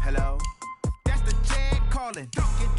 Hello? That's the jag calling.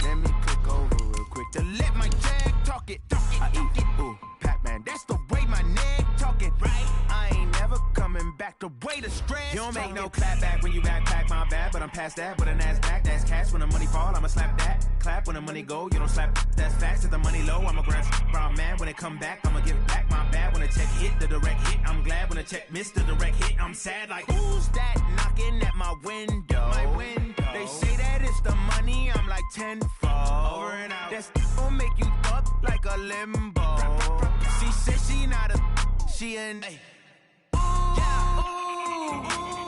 Let me click over real quick to let my jag talk it. I eat it, ooh, Pac-Man. That's the way my neck talking. Right? I ain't never coming back the way the stress. You don't make no clap back when you backpack, my bad, but I'm past that. But a NASDAQ, that's cash. When the money fall, I'ma slap that. Clap when the money go, you don't slap. That's facts. If the money low, I'ma grab brown man. When it come back, I'ma give back my bad. When the check hit, the direct hit. I'm glad when the check missed the direct hit. I'm sad like, who's that knocking at my window? My window. They say that it's the money, I'm like tenfold. Over and out. That's gon' make you up like a limbo. She said she not a, she an.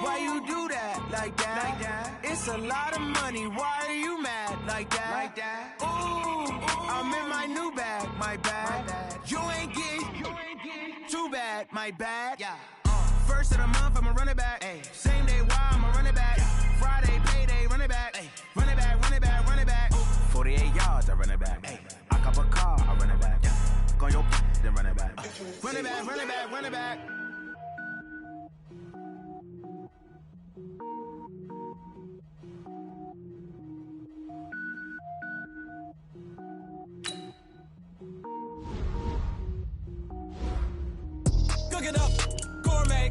Why you do that like that? It's a lot of money. Why are you mad like that? Ooh, I'm in my new bag, my bad. You ain't getting too bad, my bad. Yeah. First of the month, I'ma run it back. Ay. Same day, why I'ma run it back. Yeah. Friday, payday, run it back. Ay. Run it back, run it back, run it back. 48 yards, I run it back. Ay. I cop a car, I run it back. Yeah. Go your then run it back. Run it back, run it back, run it back. Cook it up, gourmet.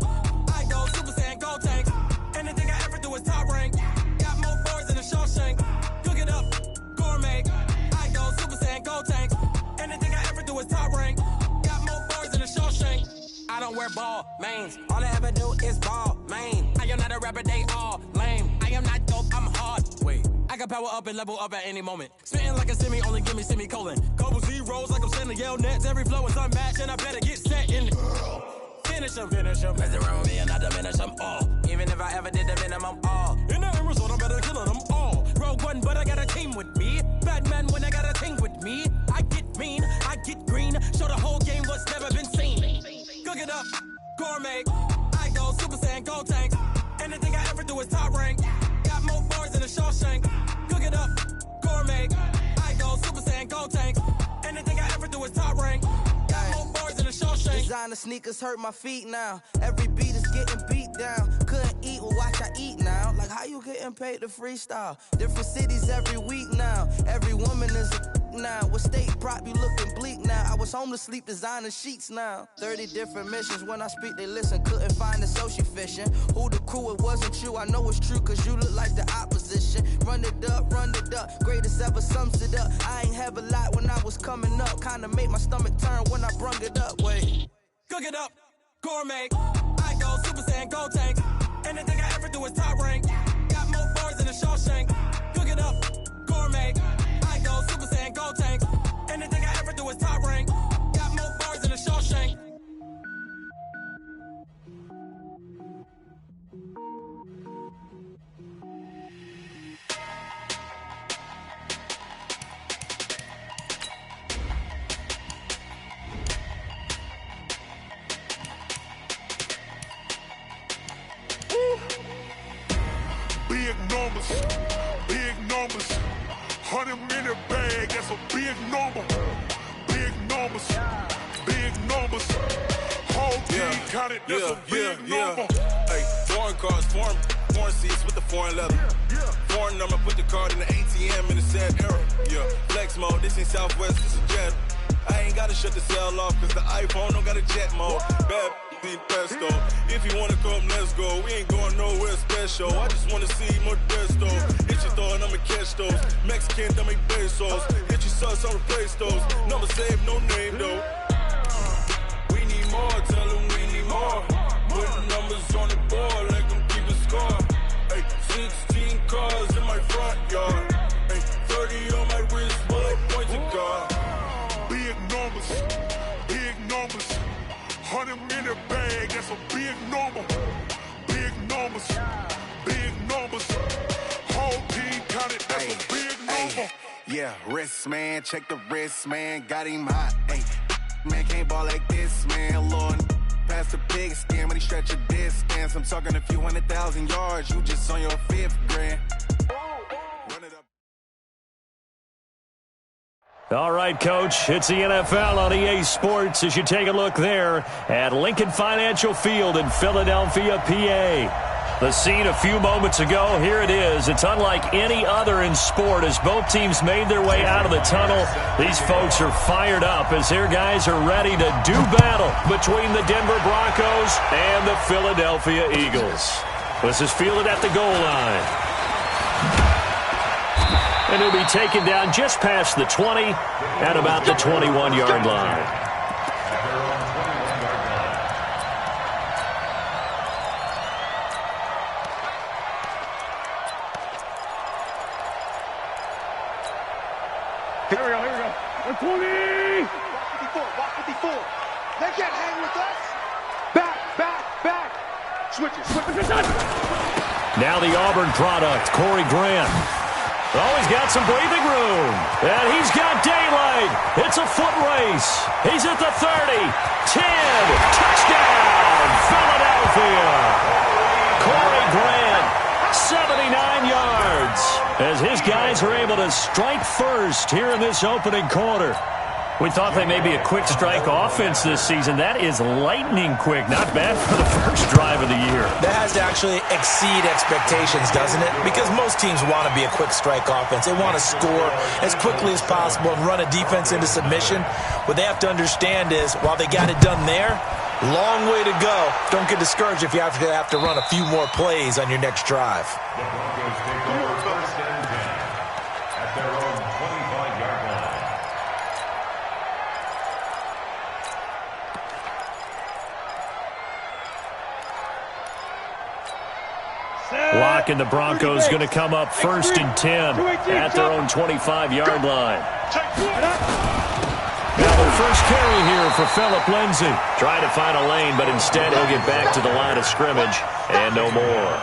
I go Super Saiyan, gold tanks. Anything I ever do is top rank. Got more boards than a Shawshank. Cook it up, gourmet. I go Super Saiyan, gold tanks. Anything I ever do is top rank. Got more boards than a Shawshank. I don't wear ball mains. All I ever do is ball main. I am not a rapper, they all lame. I am not dope, I'm hard. Wait, I can power up and level up at any moment. Spitting like a semi, only give me semicolon. Couple zeros like I'm sending yell nets. Every flow is unmatched and I better get set in. Finish them. Mess around with me and I diminish them all. Even if I ever did the minimum, all. In the end result, I'm better killing them all. Rogue One, but I got a team with me. Batman when I got a team with me. I get mean, I get green. Show the whole game what's never been seen. Cook it up, gourmet. I go Super Saiyan, gold tanks. Anything I ever do is top rank. Got more bars than a Shawshank. Cook it up, gourmet. I go Super Saiyan, gold tanks. Anything I ever do is top rank. Got more bars than a Shawshank. Designer sneakers hurt my feet now. Every beat is getting beat down. Couldn't eat, well watch I eat now. Like how you getting paid to freestyle? Different cities every week now. Every woman is a now. With state prop, you looking bleak now. I was home to sleep, designer sheets now. 30 different missions. When I speak, they listen. Couldn't find the social fishing. Who the crew, it wasn't you. I know it's true, cause you look like the opposition. Run it up, greatest ever sums it up. I ain't have a lot when I was coming up. Kinda made my stomach turn when I brung it up. Wait. Cook it up, gourmet. I go Super Saiyan, gold tanks. Anything I ever do is top rank. Got more bars than a Shawshank. Cook it up, gourmet. I go Super Saiyan, gold tanks. Anything I ever do is top rank. Got more bars than a Shawshank. Big numbers, 100-minute bag, that's a big number. Big numbers, whole team counted, that's a big number. Hey, foreign cars, foreign seats with the foreign leather. Foreign number, put the card in the ATM in the sad era. Yeah, flex mode, this ain't Southwest, this is Jet. I ain't gotta shut the cell off, cause the iPhone don't got a jet mode. Bad in pesto. If you wanna come, let's go. We ain't going nowhere special. I just wanna see Modesto. Hit your thought, I'ma catch those. Mexican, that make pesos. Hit your sus, I'll replace those. Number saved, no name though. We need more, tell them we need more. Putting numbers on the board like I'm keeping score. Hey, 16 cars in my front yard. Hey, 30 on my wrist while I point to God. Big numbers, 100-minute bag, that's a big number. Big numbers, whole team counted, that's a big number. Yeah, wrist man, check the wrist man, got him hot. Ay, man can't ball like this, man. Lord, past the pig skin when he stretch a distance. I'm talking a few 100,000 yards, you just on your 5th grand. Run it up. All right, Coach, it's the NFL on EA Sports as you take a look there at Lincoln Financial Field in Philadelphia, PA. The scene a few moments ago, here it is. It's unlike any other in sport as both teams made their way out of the tunnel. These folks are fired up as their guys are ready to do battle between the Denver Broncos and the Philadelphia Eagles. This is fielded at the goal line. And he'll be taken down just past the 20 at about the 21-yard line. Here we go. 120! Walk 54. They can't hang with us. Back. Switches. Now the Auburn product, Corey Grant. Oh, he's got some breathing room. And he's got daylight. It's a foot race. He's at the 30. 10. Touchdown, Philadelphia. Corey Grant, 79 yards. As his guys are able to strike first here in this opening quarter. We thought they may be a quick strike offense this season. That is lightning quick. Not bad for the first drive of the year. That has to actually exceed expectations, doesn't it? Because most teams want to be a quick strike offense. They want to score as quickly as possible and run a defense into submission. What they have to understand is, while they got it done there, long way to go. Don't get discouraged if you have to run a few more plays on your next drive. Lock and the Broncos going to come up 1st and 10 at their own 25-yard line. Now the first carry here for Phillip Lindsay. Trying to find a lane, but instead he'll get back to the line of scrimmage and no more.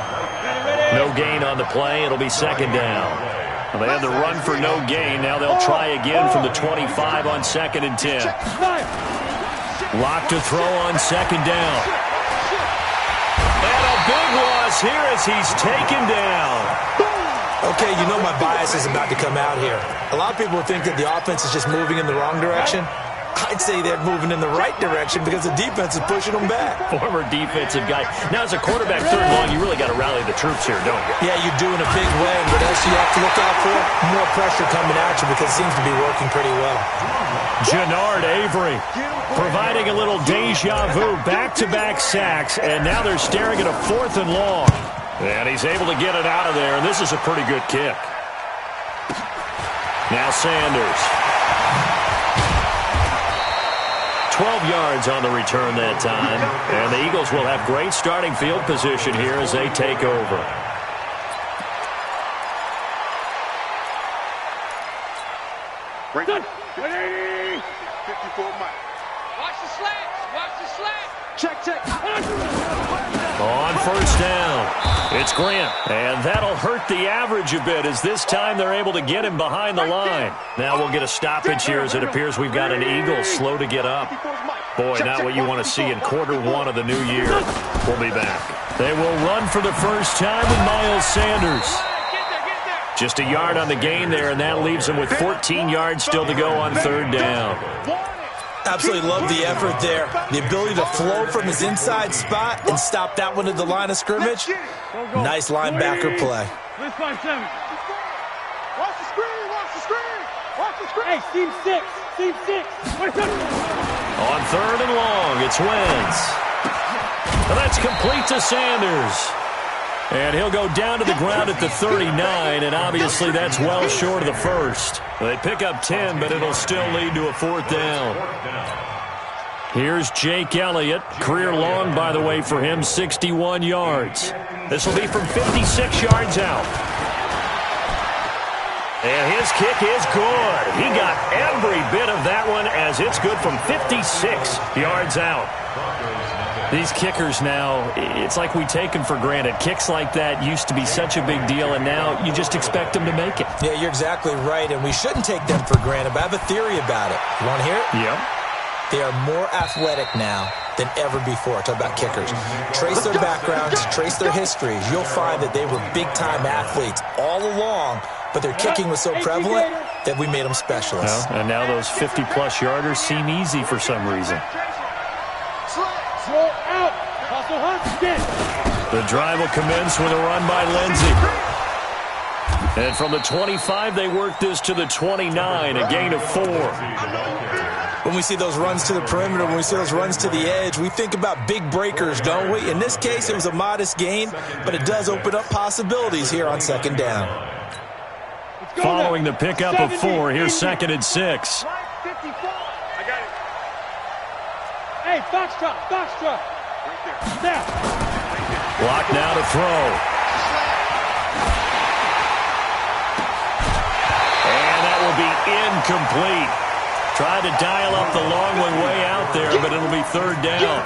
No gain on the play. It'll be 2nd down. Well, they had the run for no gain. Now they'll try again from the 25 on 2nd and 10. Lock to throw on 2nd down. And a big loss here as he's taken down. Okay, you know my bias is about to come out here. A lot of people think that the offense is just moving in the wrong direction. I'd say they're moving in the right direction because the defense is pushing them back. Former defensive guy. Now, as a quarterback, 3rd and long, you really got to rally the troops here, don't you? Yeah, you do in a big way. What else you have to look out for? More pressure coming at you because it seems to be working pretty well. Jannard Avery providing a little deja vu, back-to-back sacks, and now they're staring at a 4th and long. And he's able to get it out of there, and this is a pretty good kick. Now Sanders. 12 yards on the return that time. And the Eagles will have great starting field position here as they take over. Bring it. 54 miles. Watch the slats. Check. On 1st down, it's Grant. And that'll hurt the average a bit as this time they're able to get him behind the line. Now we'll get a stoppage here as it appears we've got an Eagle slow to get up. Boy, not what you want to see in quarter 1 of the new year. We'll be back. They will run for the first time with Miles Sanders. Just a yard on the gain there, and that leaves them with 14 yards still to go on 3rd down. Absolutely love the effort there. The ability to flow from his inside spot and stop that one at the line of scrimmage. Nice linebacker play. Watch the screen. Hey, team 6. On 3rd and long, it's Wentz. And that's complete to Sanders. And he'll go down to the ground at the 39, and obviously that's well short of the first. They pick up 10, but it'll still lead to a 4th down. Here's Jake Elliott. Career long, by the way, for him, 61 yards. This will be from 56 yards out. And his kick is good. He got every bit of that one as it's good from 56 yards out. These kickers now, it's like we take them for granted. Kicks like that used to be such a big deal, and now you just expect them to make it. Yeah, you're exactly right, and we shouldn't take them for granted, but I have a theory about it. You want to hear it? Yep. They are more athletic now than ever before. Talk about kickers. Trace their backgrounds, trace their histories. You'll find that they were big-time athletes all along, but their kicking was so prevalent that we made them specialists. Well, and now those 50-plus yarders seem easy for some reason. The drive will commence with a run by Lindsey. And from the 25, they work this to the 29, a gain of 4. When we see those runs to the perimeter, when we see those runs to the edge, we think about big breakers, don't we? In this case, it was a modest gain, but it does open up possibilities here on second down. Following the pickup of 4, here's 2nd and 6. I got it. Hey, foxtrot. Right there. Block now to throw. And that will be incomplete. Tried to dial up the long one way out there, but it'll be 3rd down.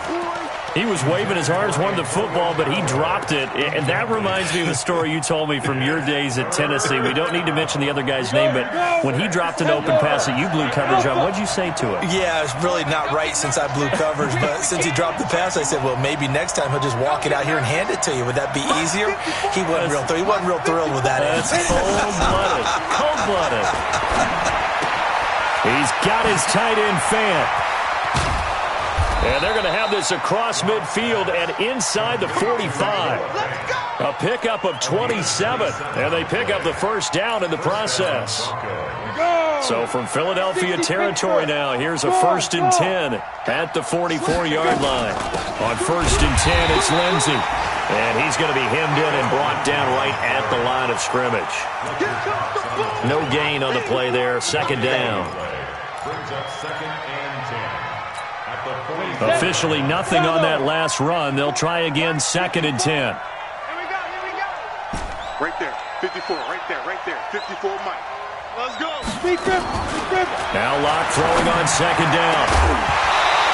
He was waving his arms, wanted the football, but he dropped it. And that reminds me of a story you told me from your days at Tennessee. We don't need to mention the other guy's name, but when he dropped an open pass that you blew coverage on, what'd you say to him? Yeah, it's really not right since I blew coverage, but since he dropped the pass, I said, well, maybe next time he'll just walk it out here and hand it to you. Would that be easier? He wasn't real thrilled with that. That's cold-blooded. Cold-blooded. He's got his tight end fan. And they're going to have this across midfield and inside the 45. A pickup of 27, and they pick up the 1st down in the process. So from Philadelphia territory now, here's a 1st and 10 at the 44-yard line. On 1st and 10, it's Lindsey. And he's going to be hemmed in and brought down right at the line of scrimmage. No gain on the play there, 2nd down. Officially nothing on that last run. They'll try again, 2nd and 10. Here we go. Right there, 54, right there. 54, Mike. Let's go. Speed grip. Now Locke throwing on 2nd down.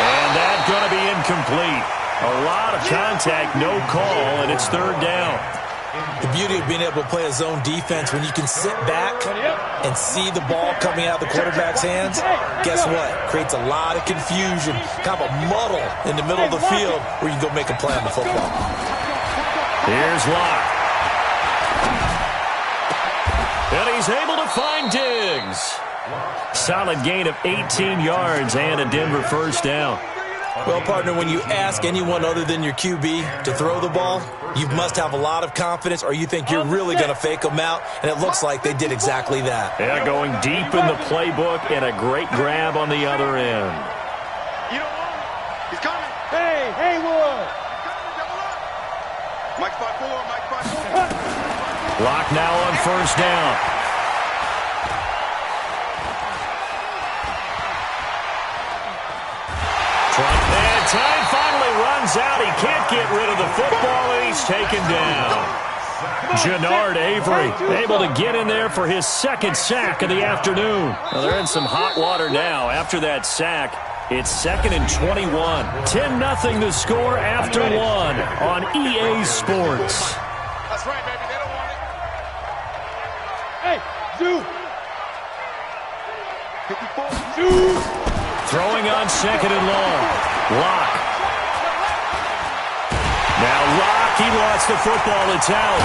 And that's going to be incomplete. A lot of contact, no call, and it's 3rd down. The beauty of being able to play a zone defense, when you can sit back and see the ball coming out of the quarterback's hands, guess what? Creates a lot of confusion, kind of a muddle in the middle of the field where you can go make a play on the football. Here's Locke. And he's able to find Diggs. Solid gain of 18 yards and a Denver 1st down. Well, partner, when you ask anyone other than your QB to throw the ball, you must have a lot of confidence, or you think you're really going to fake them out, and it looks like they did exactly that. Yeah, going deep in the playbook and a great grab on the other end. You don't want him. He's coming. Hey, Haywood. Mike 5-4. Lock now on 1st down. And time finally runs out. He can't get rid of the football, and he's taken down. Jannard Avery able to get in there for his 2nd sack of the afternoon. Well, they're in some hot water now after that sack. It's 2nd and 21. 10-0 the score after 1 on EA Sports. That's right, baby. They don't want it. Hey, Zoo. 54. Zoo. Throwing on 2nd and long. Locke. Now Locke, he lost the football. It's out.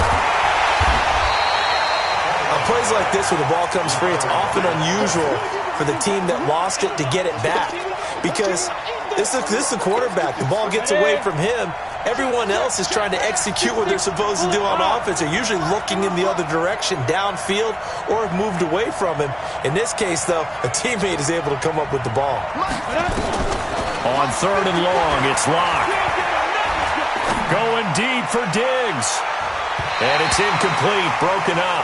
On plays like this where the ball comes free, it's often unusual for the team that lost it to get it back. Because this is the quarterback. The ball gets away from him. Everyone else is trying to execute what they're supposed to do on offense. They're usually looking in the other direction, downfield, or have moved away from him. In this case, though, a teammate is able to come up with the ball. On 3rd and long, it's Locke. Going deep for Diggs. And it's incomplete, broken up.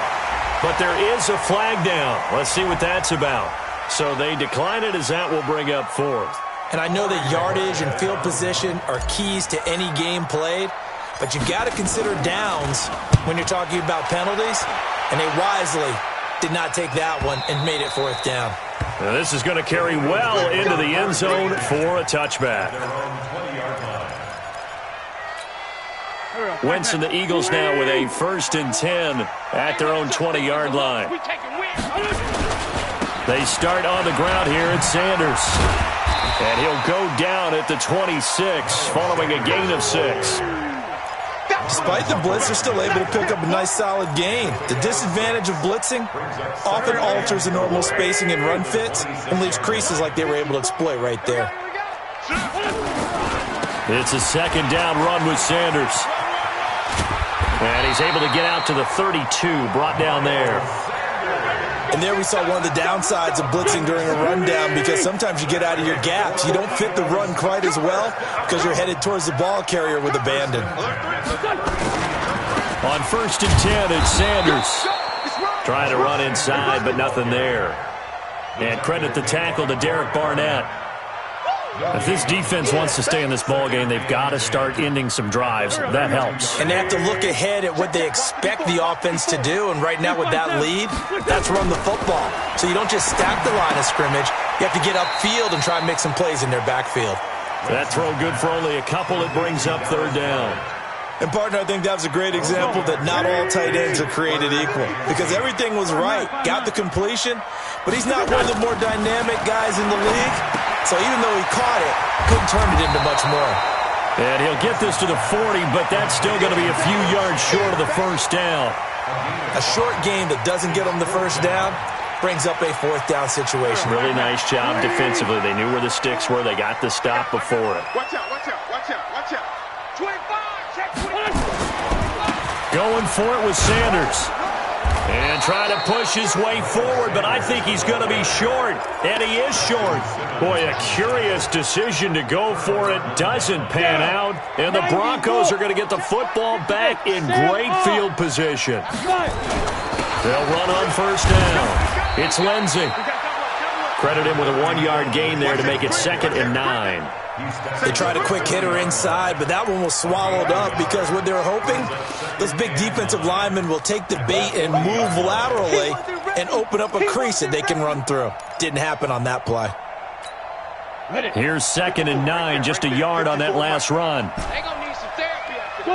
But there is a flag down. Let's see what that's about. So they decline it as that will bring up 4th. And I know that yardage and field position are keys to any game played, but you've got to consider downs when you're talking about penalties, and they wisely did not take that one and made it 4th down. Now this is going to carry well into the end zone for a touchback. Wentz and the Eagles now with a 1st and 10 at their own 20-yard line. They start on the ground here at Sanders. And he'll go down at the 26 following a gain of 6. Despite the blitz, they're still able to pick up a nice solid gain. The disadvantage of blitzing often alters the normal spacing and run fits and leaves creases like they were able to exploit right there. It's a 2nd down run with Sanders. And he's able to get out to the 32, brought down there. And there we saw one of the downsides of blitzing during a rundown, because sometimes you get out of your gaps. You don't fit the run quite as well because you're headed towards the ball carrier with abandon. On 1st and 10, it's Sanders. Trying to run inside, but nothing there. And credit the tackle to Derek Barnett. If this defense wants to stay in this ballgame, they've got to start ending some drives. That helps. And they have to look ahead at what they expect the offense to do. And right now with that lead, that's run the football. So you don't just stack the line of scrimmage. You have to get upfield and try and make some plays in their backfield. That throw good for only a couple. It brings up 3rd down. And, partner, I think that was a great example that not all tight ends are created equal, because everything was right. Got the completion, but he's not one of the more dynamic guys in the league. So even though he caught it, couldn't turn it into much more. And he'll get this to the 40, but that's still going to be a few yards short of the 1st down. A short game that doesn't get him the 1st down brings up a 4th down situation. Really nice job defensively. They knew where the sticks were. They got the stop before it. Watch out, watch out, watch out, watch out. 25, check 25. Going for it with Sanders. And trying to push his way forward, but I think he's going to be short. And he is short. Boy, a curious decision to go for it. Doesn't pan out. And the Broncos are going to get the football back in great field position. They'll run on 1st down. It's Lindsey. Credit him with a 1-yard gain there to make it 2nd and 9. They tried a quick hitter inside, but that one was swallowed up because what they were hoping, those big defensive linemen will take the bait and move laterally and open up a crease that they can run through. Didn't happen on that play. Here's 2nd and 9, just a yard on that last run. They're going to need some therapy after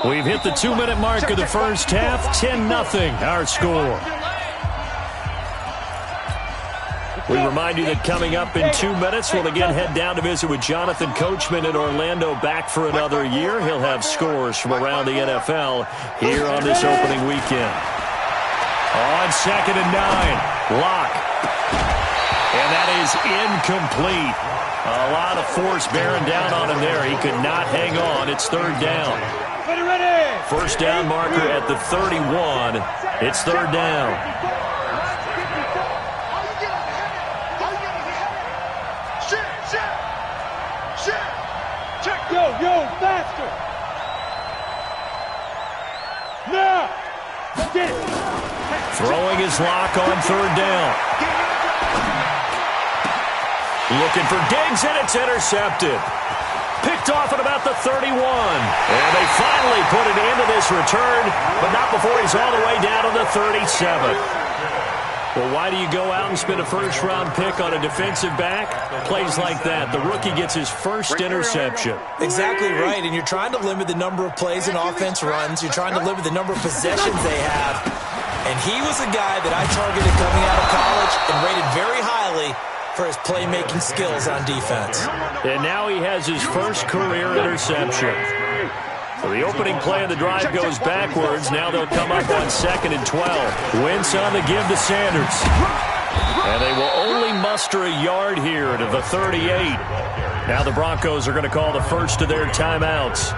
go. We've hit the 2-minute mark of the 1st half. 10-0, our score. We remind you that coming up in 2 minutes, we'll again head down to visit with Jonathan Coachman in Orlando, back for another year. He'll have scores from around the NFL here on this opening weekend. On 2nd and 9, Locke. And that is incomplete. A lot of force bearing down on him there. He could not hang on. It's 3rd down. 1st down marker at the 31. It's 3rd down. Yo, faster! Now! Get it! Throwing his Lock on 3rd down. Looking for Diggs, and it's intercepted. Picked off at about the 31. And they finally put an end to this return, but not before he's all the way down to the 37. Well, why do you go out and spend a 1st-round pick on a defensive back? Plays like that. The rookie gets his 1st interception. Exactly right, and you're trying to limit the number of plays an offense runs. You're trying to limit the number of possessions they have. And he was a guy that I targeted coming out of college and rated very highly for his playmaking skills on defense. And now he has his 1st career interception. So the opening play of the drive goes backwards. Now they'll come up on 2nd and 12. Wentz on the give to Sanders. And they will only muster a yard here to the 38. Now the Broncos are going to call the first of their timeouts,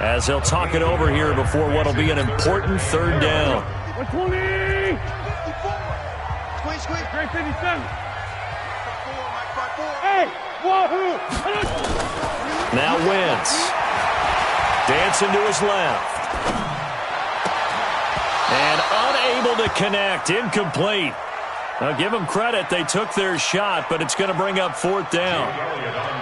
as they'll talk it over here before what will be an important 3rd down. 120! Squeeze. Great 57. Hey, wahoo! Now Wentz. Dancing to his left. And unable to connect. Incomplete. Now, give them credit. They took their shot, but it's going to bring up 4th down.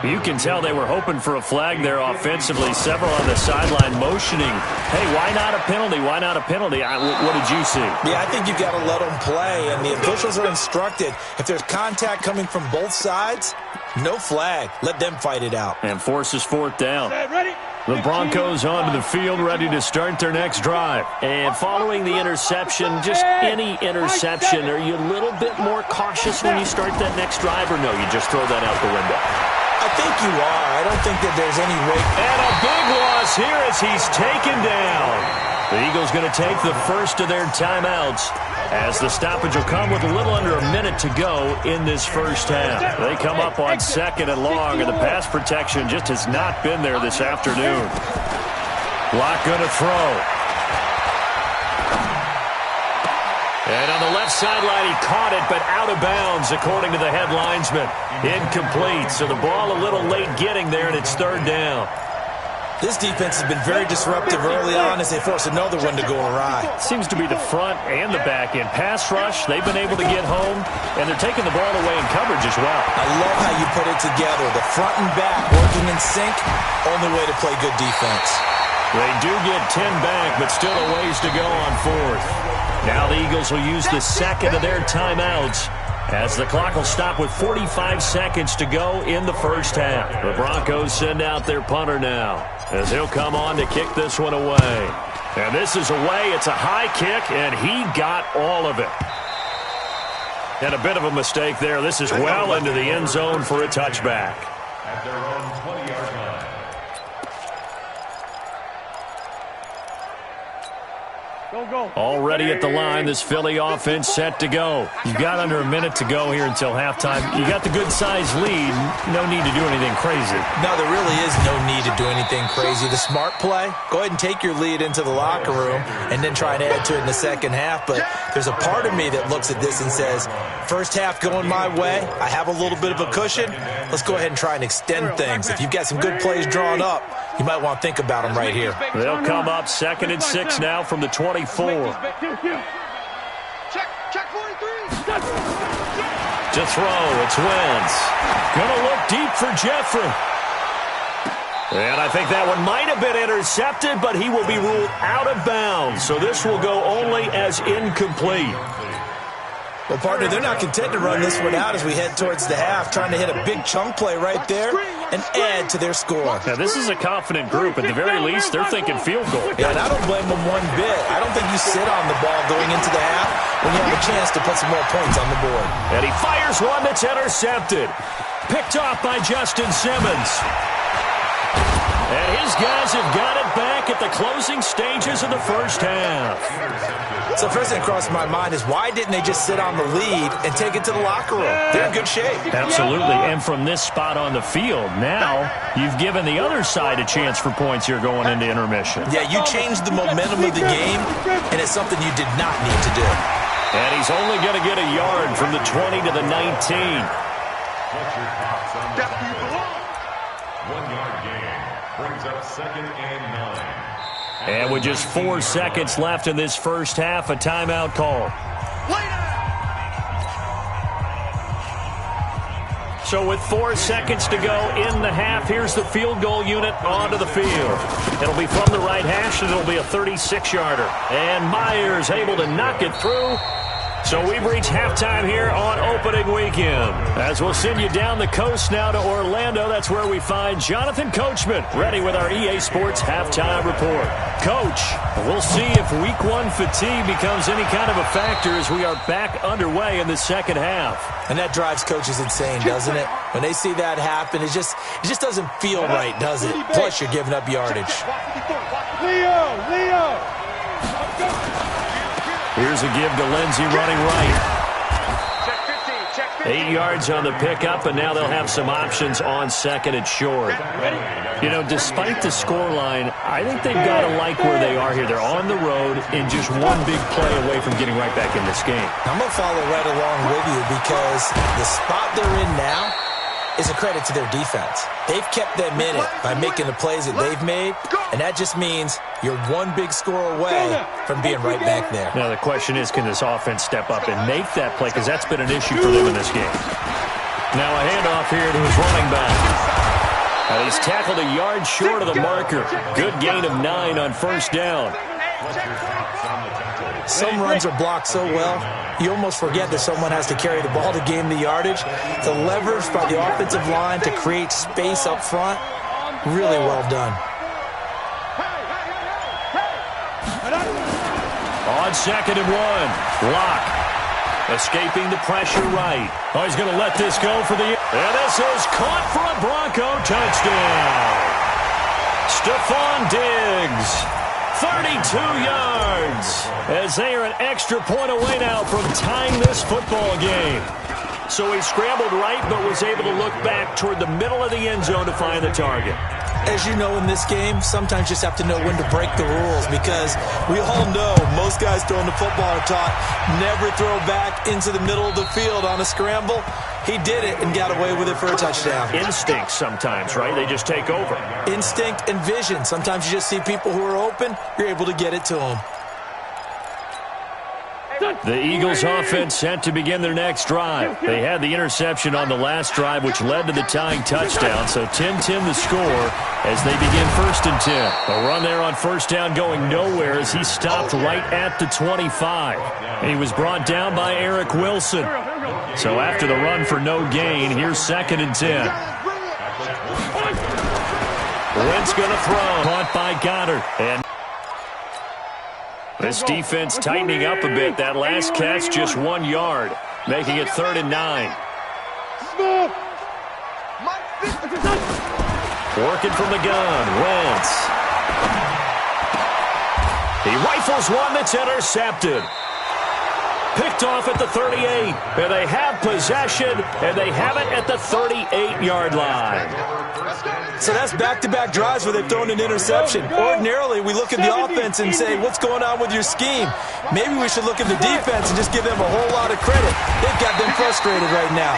You can tell they were hoping for a flag there offensively. Several on the sideline motioning. Hey, why not a penalty? Why not a penalty? What did you see? Yeah, I think you've got to let them play, and the officials are instructed. If there's contact coming from both sides, no flag. Let them fight it out. And forces 4th down. Ready? The Broncos onto the field, ready to start their next drive. And following the interception, just any interception, are you a little bit more cautious when you start that next drive, or no, you just throw that out the window? I think you are. I don't think that there's any way. And a big loss here as he's taken down. The Eagles going to take the first of their timeouts as the stoppage will come with a little under a minute to go in this first half. They come up on 2nd and long, and the pass protection just has not been there this afternoon. Locke going to throw. And on the left sideline, he caught it, but out of bounds, according to the head linesman. Incomplete, so the ball a little late getting there, and it's 3rd down. This defense has been very disruptive early on as they force another one to go awry. Seems to be the front and the back end. Pass rush, they've been able to get home, and they're taking the ball away in coverage as well. I love how you put it together. The front and back working in sync, only way to play good defense. They do get 10 back, but still a ways to go on 4th. Now the Eagles will use the second of their timeouts as the clock will stop with 45 seconds to go in the first half. The Broncos send out their punter now as he'll come on to kick this one away. And this is away. It's a high kick, and he got all of it. And a bit of a mistake there. This is well into the end zone for a touchback. At their own 20-yard line. Already at the line, this Philly offense set to go. You've got under a minute to go here until halftime. You got the good-sized lead. No need to do anything crazy. No, there really is no need to do anything crazy. The smart play, go ahead and take your lead into the locker room and then try and add to it in the second half. But there's a part of me that looks at this and says, first half going my way, I have a little bit of a cushion. Let's go ahead and try and extend things. If you've got some good plays drawn up, you might want to think about them right here. They'll come up 2nd and 6 now from the 24. Check 43. To throw, it's Wentz. Gonna look deep for Jeffrey. And I think that one might have been intercepted, but he will be ruled out of bounds. So this will go only as incomplete. Well, partner, they're not content to run this one out as we head towards the half, trying to hit a big chunk play right there and add to their score. Now, this is a confident group. At the very least, they're thinking field goal. Yeah, and I don't blame them one bit. I don't think you sit on the ball going into the half when you have a chance to put some more points on the board. And he fires one that's intercepted. Picked off by Justin Simmons. And his guys have got it back at the closing stages of the first half. So first thing crossed my mind is why didn't they just sit on the lead and take it to the locker room? They're in good shape. Absolutely, and from this spot on the field, now you've given the other side a chance for points here going into intermission. Yeah, you changed the momentum of the game, and it's something you did not need to do. And he's only going to get a yard from the 20 to the 19. What's your thoughts on that? 1-yard gain brings up 2nd and 9. And with just 4 seconds left in this first half, a timeout call. So with 4 seconds to go in the half, here's the field goal unit onto the field. It'll be from the right hash, and it'll be a 36-yarder. And Myers able to knock it through. So we've reached halftime here on opening weekend. As we'll send you down the coast now to Orlando, that's where we find Jonathan Coachman, ready with our EA Sports halftime report. Coach, we'll see if Week 1 fatigue becomes any kind of a factor as we are back underway in the second half. And that drives coaches insane, doesn't it? When they see that happen, it just doesn't feel right, does it? Plus, you're giving up yardage. Leo! Here's a give to Lindsey running right. Check 15. 8 yards on the pickup, and now they'll have some options on 2nd and short. You know, despite the scoreline, I think they've got to like where they are here. They're on the road and just one big play away from getting right back in this game. I'm going to follow right along with you because the spot they're in now is a credit to their defense. They've kept them in it by making the plays that they've made, and that just means you're one big score away from being right back there. Now, the question is, can this offense step up and make that play? Because that's been an issue for them in this game. Now a handoff here to his running back. And he's tackled a yard short of the marker. Good gain of 9 on first down. Some runs are blocked so well, you almost forget that someone has to carry the ball to gain the yardage. The leverage by the offensive line to create space up front, really well done. On 2nd and 1, Locke escaping the pressure right. Oh, he's going to let this go for the... And this is caught for a Bronco touchdown. Stephon Diggs, 32 yards. wins, as they are an extra point away now from tying this football game. So he scrambled right, but was able to look back toward the middle of the end zone to find the target. As you know in this game, sometimes you just have to know when to break the rules, because we all know most guys throwing the football are taught never throw back into the middle of the field on a scramble. He did it and got away with it for a touchdown. Instinct sometimes, right? They just take over. Instinct and vision. Sometimes you just see people who are open, you're able to get it to them. The Eagles offense set to begin their next drive. They had the interception on the last drive, which led to the tying touchdown. So 10-10 the score as they begin 1st and 10. A run there on first down going nowhere as he stopped right at the 25. He was brought down by Eric Wilson. So after the run for no gain, here's 2nd and 10. Wentz going to throw. Caught by Goddard. And this defense tightening up a bit. That last catch just 1 yard, making it 3rd and 9. Working from the gun, Wentz. He rifles one that's intercepted. Picked off at the 38, and they have possession, and they have it at the 38-yard line. So that's back-to-back drives where they've thrown an interception. Ordinarily, we look at the offense and say, what's going on with your scheme? Maybe we should look at the defense and just give them a whole lot of credit. They've got them frustrated right now.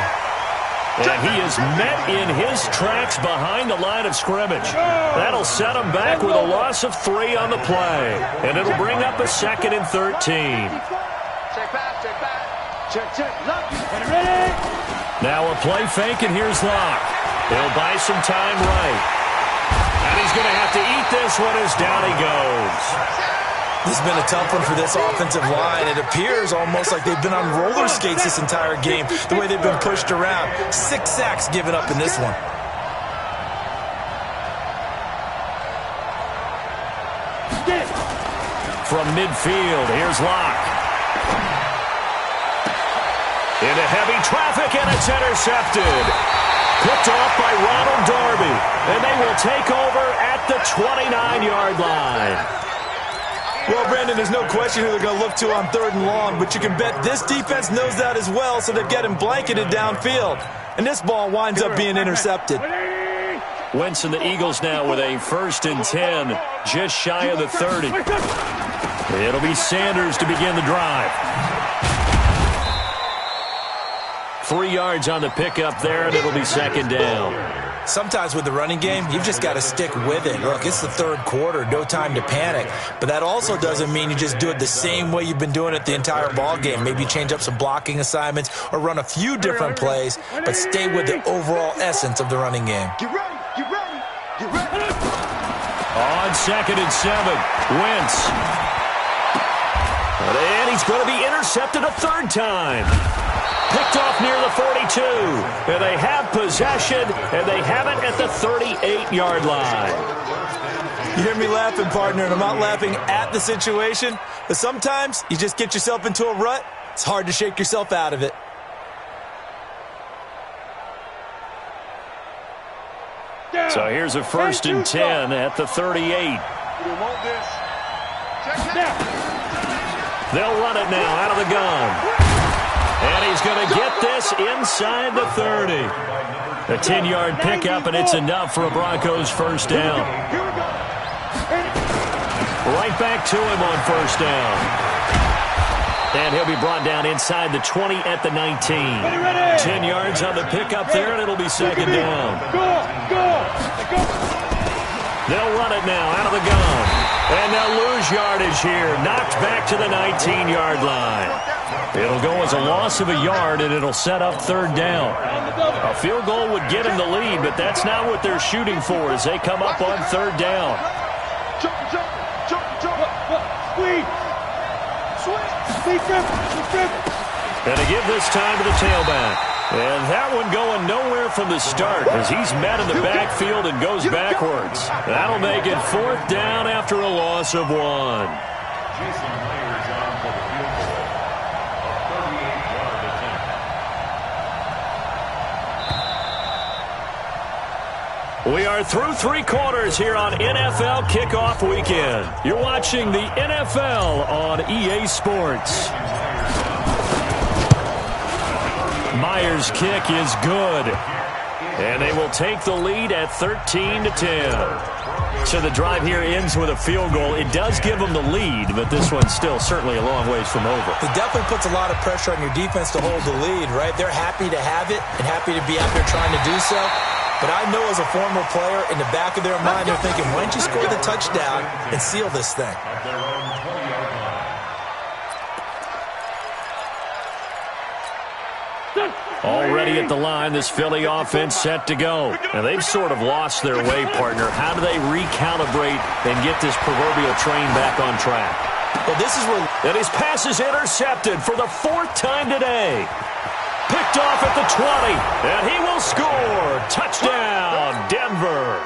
And he is met in his tracks behind the line of scrimmage. That'll set him back with a loss of 3 on the play. And it'll bring up a 2nd and 13. Now a play fake, and here's Locke. He'll buy some time right. And he's going to have to eat this one as down he goes. This has been a tough one for this offensive line. It appears almost like they've been on roller skates this entire game, the way they've been pushed around. 6 sacks given up in this one. From midfield, here's Locke. Into heavy traffic, and it's intercepted. Picked off by Ronald Darby, and they will take over at the 29-yard line. Well, Brandon, there's no question who they're going to look to on 3rd and long, but you can bet this defense knows that as well, so they're getting blanketed downfield. And this ball winds up being intercepted. Wentz and the Eagles now with a 1st and 10, just shy of the 30. It'll be Sanders to begin the drive. 3 yards on the pickup there, and it'll be 2nd down. Sometimes with the running game, you've just got to stick with it. Look, it's the 3rd quarter, no time to panic. But that also doesn't mean you just do it the same way you've been doing it the entire ball game. Maybe change up some blocking assignments or run a few different plays, but stay with the overall essence of the running game. Get ready, get ready, get ready. On 2nd and 7, Wentz. And he's going to be intercepted a 3rd time. Picked off near the 42. And they have possession, and they have it at the 38-yard line. You hear me laughing, partner, and I'm not laughing at the situation. But sometimes you just get yourself into a rut. It's hard to shake yourself out of it. So here's a 1st and 10 at the 38. They'll run it now out of the gun. And he's going to get this inside the 30. A 10-yard pickup, and it's enough for a Broncos 1st down. Right back to him on 1st down. And he'll be brought down inside the 20 at the 19. 10 yards on the pickup there, and it'll be 2nd down. They'll run it now out of the gun. And they'll lose yardage here. Knocked back to the 19-yard line. It'll go as a loss of a yard, and it'll set up 3rd down. A field goal would get him the lead, but that's not what they're shooting for as they come up on 3rd down. And to give this time to the tailback. And that one going nowhere from the start as he's met in the backfield and goes backwards. That'll make it 4th down after a loss of 1. Jason Myers on for the field goal. A 38-yard attempt. We are through 3 quarters here on NFL Kickoff Weekend. You're watching the NFL on EA Sports. Myers' kick is good. And they will take the lead at 13-10. So the drive here ends with a field goal. It does give them the lead, but this one's still certainly a long ways from over. It definitely puts a lot of pressure on your defense to hold the lead, right? They're happy to have it and happy to be out there trying to do so. But I know as a former player, in the back of their mind, they're thinking, why don't you score the touchdown and seal this thing? Already at the line, this Philly offense set to go. Now, they've sort of lost their way, partner. How do they recalibrate and get this proverbial train back on track? Well, this is where... And his pass is intercepted for the 4th time today. Picked off at the 20, and he will score. Touchdown, Denver.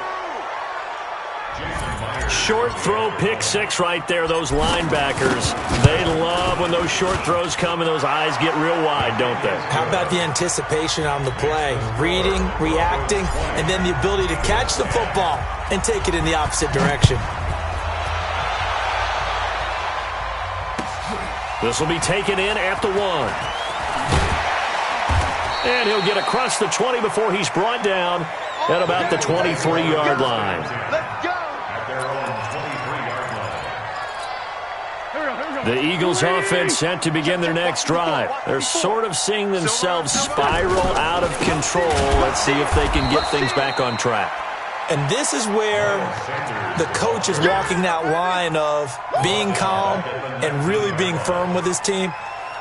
Short throw, pick 6 right there. Those linebackers, they love when those short throws come and those eyes get real wide, don't they? How about the anticipation on the play? Reading, reacting, and then the ability to catch the football and take it in the opposite direction. This will be taken in at the 1. And he'll get across the 20 before he's brought down at about the 23-yard line. Let's go. The Eagles offense set to begin their next drive. They're sort of seeing themselves spiral out of control. Let's see if they can get things back on track. And this is where the coach is walking that line of being calm and really being firm with his team.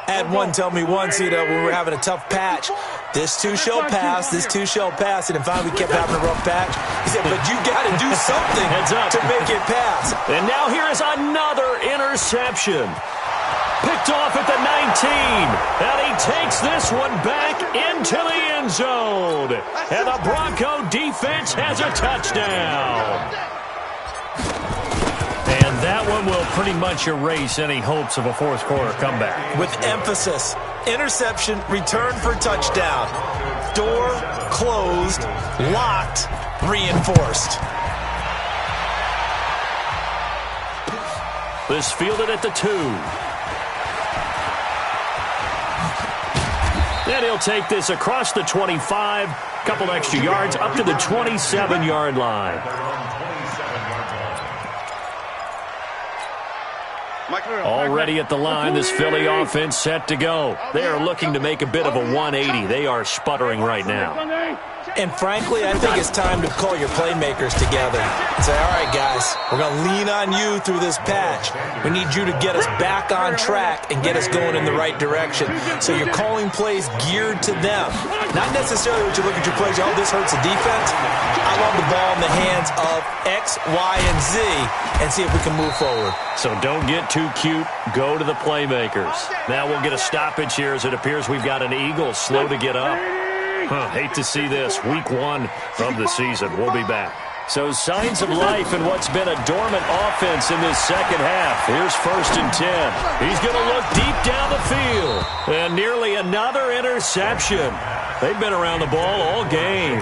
I had one tell me once, when we were having a tough patch, this too shall pass, this too shall pass. And finally we kept having a rough patch. He said, but you got to do something to make it pass. And now here is another interception. Picked off at the 19. And he takes this one back into the end zone. And the Bronco defense has a touchdown. And that one will pretty much erase any hopes of a 4th quarter comeback. With emphasis, interception, return for touchdown. Door closed, locked, reinforced. This fielded at the 2. Then he'll take this across the 25, couple extra yards up to the 27-yard line. Already at the line, this Philly offense set to go. They are looking to make a bit of a 180. They are sputtering right now. And frankly, I think it's time to call your playmakers together and say, all right, guys, we're going to lean on you through this patch. We need you to get us back on track and get us going in the right direction. So you're calling plays geared to them. Not necessarily what you look at your plays, oh, this hurts the defense. I want the ball in the hands of X, Y, and Z and see if we can move forward. So don't get too cute. Go to the playmakers. Now we'll get a stoppage here as it appears we've got an Eagle slow to get up. Hate to see this. Week 1 of the season. We'll be back. So signs of life in what's been a dormant offense in this second half. Here's 1st and 10. He's going to look deep down the field. And nearly another interception. They've been around the ball all game.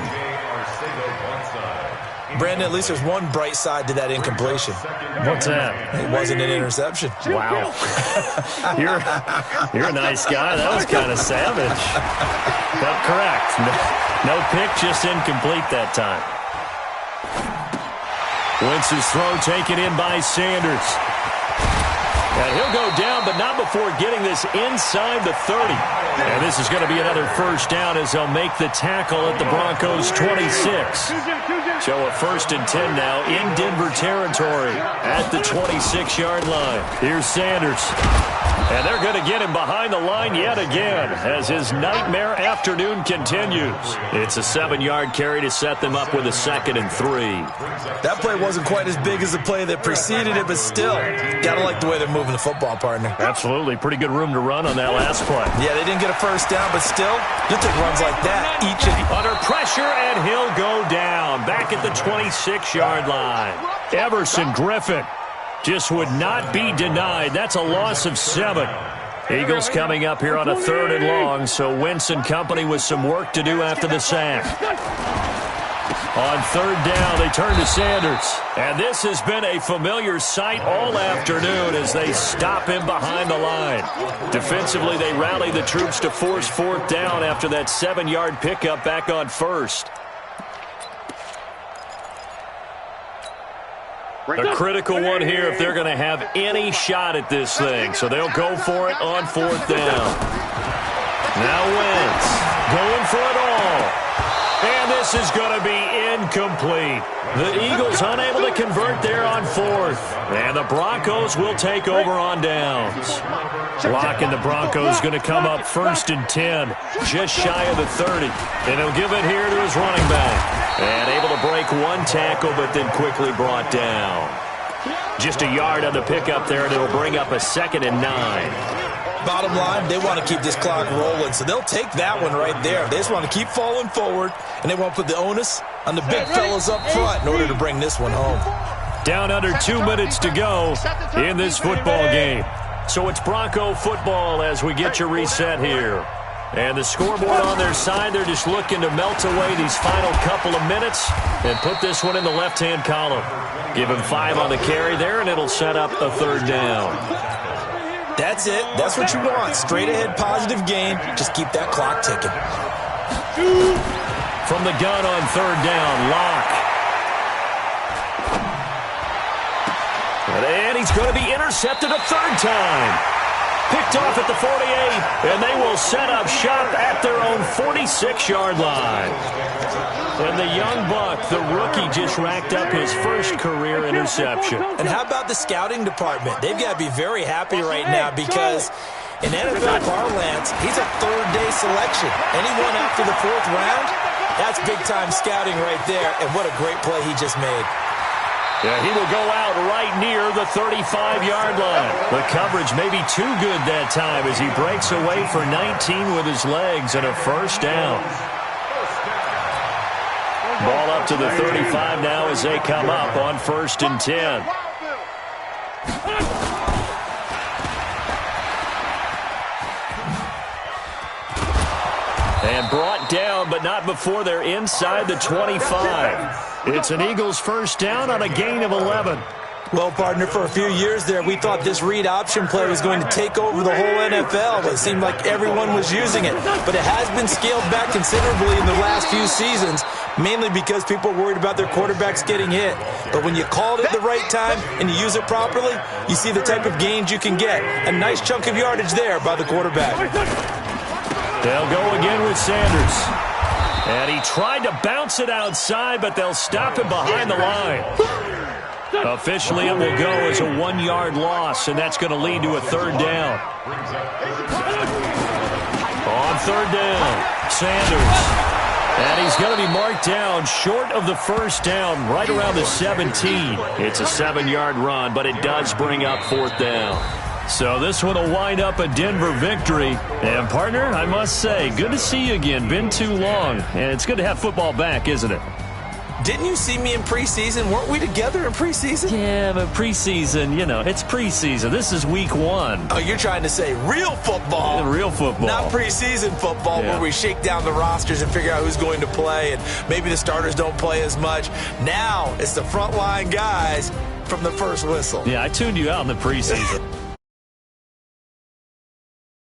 Brandon, at least there's one bright side to that incompletion. What's that? It wasn't an interception. Wow. You're a nice guy. That was kind of savage. But correct. No pick, just incomplete that time. Wentz's throw taken in by Sanders. And he'll go down, but not before getting this inside the 30. And this is going to be another 1st down as they'll make the tackle at the Broncos' 26. So a 1st and 10 now in Denver territory at the 26-yard line. Here's Sanders. And they're going to get him behind the line yet again as his nightmare afternoon continues. It's a 7-yard carry to set them up with a 2nd and 3. That play wasn't quite as big as the play that preceded it, but still, got to like the way they're moving the football, partner. Absolutely. Pretty good room to run on that last play. Yeah, they didn't get a 1st down, but still, you'll take runs like that each and under pressure, and he'll go down back at the 26-yard line. Everson Griffin just would not be denied. That's a loss of 7. Eagles coming up here on a 3rd and long, so Wentz and company with some work to do after the sack. On third down, they turn to Sanders. And this has been a familiar sight all afternoon as they stop him behind the line. Defensively, they rally the troops to force fourth down after that 7-yard pickup back on first. A critical one here if they're going to have any shot at this thing. So they'll go for it on fourth down. Now Wentz going for it all. And this is going to be incomplete. The Eagles unable to convert there on fourth. And the Broncos will take over on downs. Blocking the Broncos going to come up 1st and 10, just shy of the 30. And he'll give it here to his running back. And able to break one tackle, but then quickly brought down. Just a yard on the pickup there, and it'll bring up a 2nd and 9. Bottom line, they want to keep this clock rolling, so they'll take that one right there. They just want to keep falling forward, and they want to put the onus on the big fellas up front in order to bring this one home. Down under 2 minutes to go in this football game. So it's Bronco football as we get you reset here. And the scoreboard on their side, they're just looking to melt away these final couple of minutes and put this one in the left-hand column. Give him 5 on the carry there, and it'll set up a 3rd down. That's it. That's what you want. Straight ahead positive gain. Just keep that clock ticking. From the gun on 3rd down, Locke. And he's going to be intercepted a 3rd time. Picked off at the 48, and they will set up shop at their own 46-yard line. And the young buck, the rookie, just racked up his first career interception. And how about the scouting department? They've got to be very happy right now because in NFL parlance, he's a 3rd-day selection. Anyone after the 4th round, that's big-time scouting right there. And what a great play he just made. Yeah, he will go out right near the 35-yard line. The coverage may be too good that time as he breaks away for 19 with his legs and a 1st down. Ball up to the 35 now as they come up on 1st and 10. And brought down, but not before they're inside the 25. It's an Eagles 1st down on a gain of 11. Well, partner, for a few years there, we thought this read option play was going to take over the whole NFL. It seemed like everyone was using it. But it has been scaled back considerably in the last few seasons, mainly because people are worried about their quarterbacks getting hit. But when you call it at the right time and you use it properly, you see the type of gains you can get. A nice chunk of yardage there by the quarterback. They'll go again with Sanders. And he tried to bounce it outside, but they'll stop him behind the line. Officially, it will go as a 1-yard loss, and that's going to lead to a 3rd down. On 3rd down, Sanders. And he's going to be marked down short of the 1st down, right around the 17. It's a 7-yard run, but it does bring up 4th down. So this one will wind up a Denver victory. And, partner, I must say, good to see you again. Been too long. And it's good to have football back, isn't it? Didn't you see me in preseason? Weren't we together in preseason? Yeah, but preseason, you know, it's preseason. This is week 1. Oh, you're trying to say real football. Yeah, real football. Not preseason football where we shake down the rosters and figure out who's going to play, and maybe the starters don't play as much. Now it's the frontline guys from the first whistle. Yeah, I tuned you out in the preseason.